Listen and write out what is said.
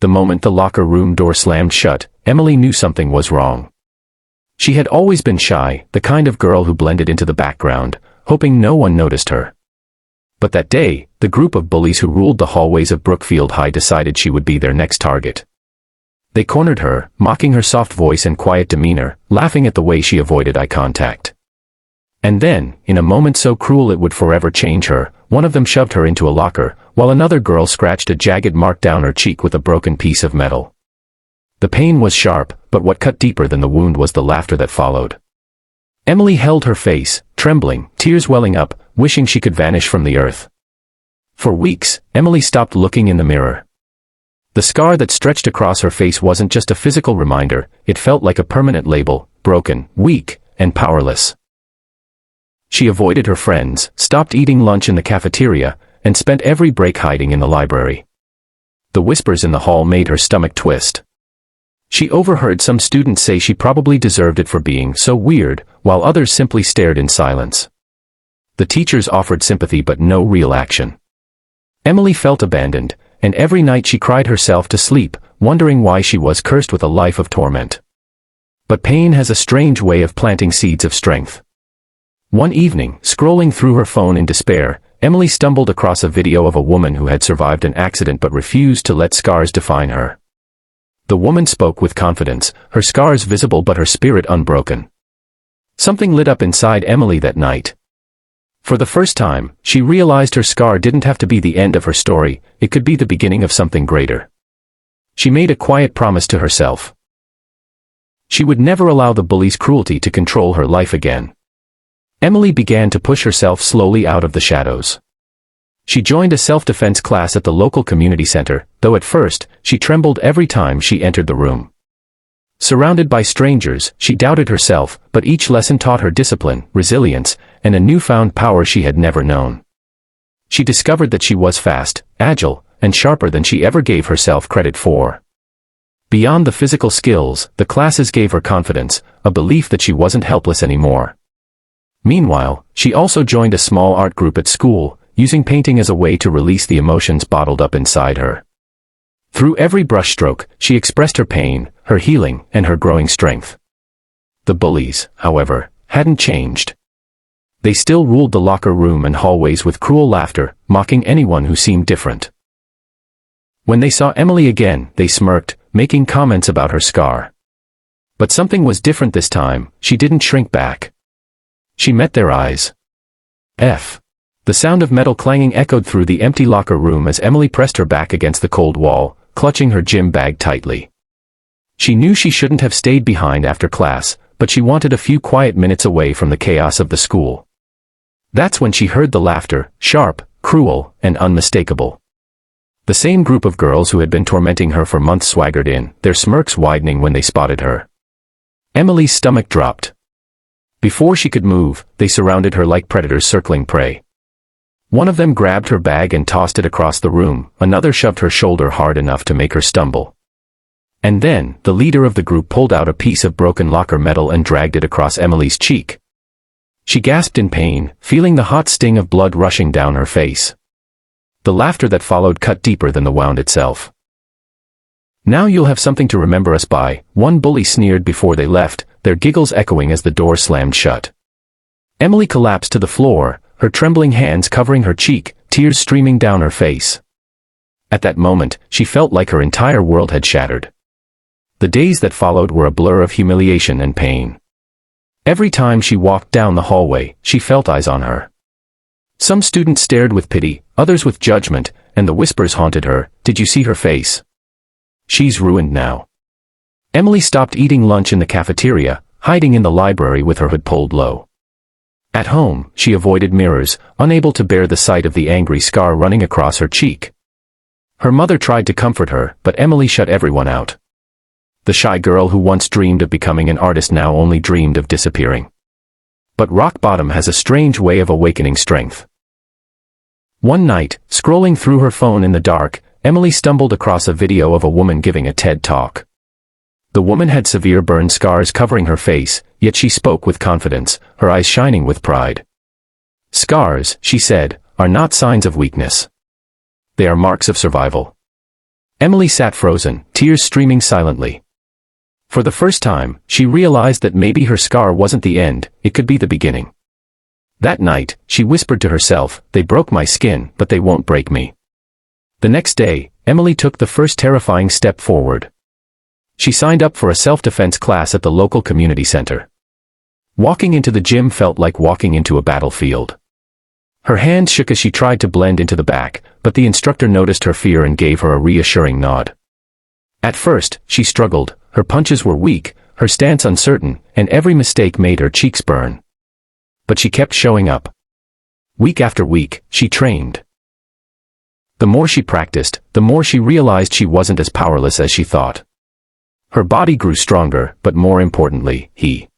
The moment the locker room door slammed shut, Emily knew something was wrong. She had always been shy, the kind of girl who blended into the background, hoping no one noticed her. But that day, the group of bullies who ruled the hallways of Brookfield High decided she would be their next target. They cornered her, mocking her soft voice and quiet demeanor, laughing at the way she avoided eye contact. And then, in a moment so cruel it would forever change her, one of them shoved her into a locker, while another girl scratched a jagged mark down her cheek with a broken piece of metal. The pain was sharp, but what cut deeper than the wound was the laughter that followed. Emily held her face, trembling, tears welling up, wishing she could vanish from the earth. For weeks, Emily stopped looking in the mirror. The scar that stretched across her face wasn't just a physical reminder, it felt like a permanent label, broken, weak, and powerless. She avoided her friends, stopped eating lunch in the cafeteria, and spent every break hiding in the library. The whispers in the hall made her stomach twist. She overheard some students say she probably deserved it for being so weird, while others simply stared in silence. The teachers offered sympathy but no real action. Emily felt abandoned, and every night she cried herself to sleep, wondering why she was cursed with a life of torment. But pain has a strange way of planting seeds of strength. One evening, scrolling through her phone in despair, Emily stumbled across a video of a woman who had survived an accident but refused to let scars define her. The woman spoke with confidence, her scars visible but her spirit unbroken. Something lit up inside Emily that night. For the first time, she realized her scar didn't have to be the end of her story, it could be the beginning of something greater. She made a quiet promise to herself. She would never allow the bully's cruelty to control her life again. Emily began to push herself slowly out of the shadows. She joined a self-defense class at the local community center, though at first, she trembled every time she entered the room. Surrounded by strangers, she doubted herself, but each lesson taught her discipline, resilience, and a newfound power she had never known. She discovered that she was fast, agile, and sharper than she ever gave herself credit for. Beyond the physical skills, the classes gave her confidence, a belief that she wasn't helpless anymore. Meanwhile, she also joined a small art group at school, using painting as a way to release the emotions bottled up inside her. Through every brushstroke, she expressed her pain, her healing, and her growing strength. The bullies, however, hadn't changed. They still ruled the locker room and hallways with cruel laughter, mocking anyone who seemed different. When they saw Emily again, they smirked, making comments about her scar. But something was different this time, she didn't shrink back. She met their eyes. The sound of metal clanging echoed through the empty locker room as Emily pressed her back against the cold wall, clutching her gym bag tightly. She knew she shouldn't have stayed behind after class, but she wanted a few quiet minutes away from the chaos of the school. That's when she heard the laughter, sharp, cruel, and unmistakable. The same group of girls who had been tormenting her for months swaggered in, their smirks widening when they spotted her. Emily's stomach dropped. Before she could move, they surrounded her like predators circling prey. One of them grabbed her bag and tossed it across the room, another shoved her shoulder hard enough to make her stumble. And then, the leader of the group pulled out a piece of broken locker metal and dragged it across Emily's cheek. She gasped in pain, feeling the hot sting of blood rushing down her face. The laughter that followed cut deeper than the wound itself. "Now you'll have something to remember us by," one bully sneered before they left, their giggles echoing as the door slammed shut. Emily collapsed to the floor, her trembling hands covering her cheek, tears streaming down her face. At that moment, she felt like her entire world had shattered. The days that followed were a blur of humiliation and pain. Every time she walked down the hallway, she felt eyes on her. Some students stared with pity, others with judgment, and the whispers haunted her, "Did you see her face? She's ruined now." Emily stopped eating lunch in the cafeteria, hiding in the library with her hood pulled low. At home, she avoided mirrors, unable to bear the sight of the angry scar running across her cheek. Her mother tried to comfort her, but Emily shut everyone out. The shy girl who once dreamed of becoming an artist now only dreamed of disappearing. But rock bottom has a strange way of awakening strength. One night, scrolling through her phone in the dark, Emily stumbled across a video of a woman giving a TED Talk. The woman had severe burn scars covering her face, yet she spoke with confidence, her eyes shining with pride. "Scars," she said, "are not signs of weakness. They are marks of survival. Emily sat frozen, tears streaming silently. For the first time, she realized that maybe her scar wasn't the end, it could be the beginning. That night, she whispered to herself, "They broke my skin, but they won't break me." The next day, Emily took the first terrifying step forward. She signed up for a self-defense class at the local community center. Walking into the gym felt like walking into a battlefield. Her hands shook as she tried to blend into the back, but the instructor noticed her fear and gave her a reassuring nod. At first, she struggled, her punches were weak, her stance uncertain, and every mistake made her cheeks burn. But she kept showing up. Week after week, she trained. The more she practiced, the more she realized she wasn't as powerless as she thought. Her body grew stronger, but more importantly, he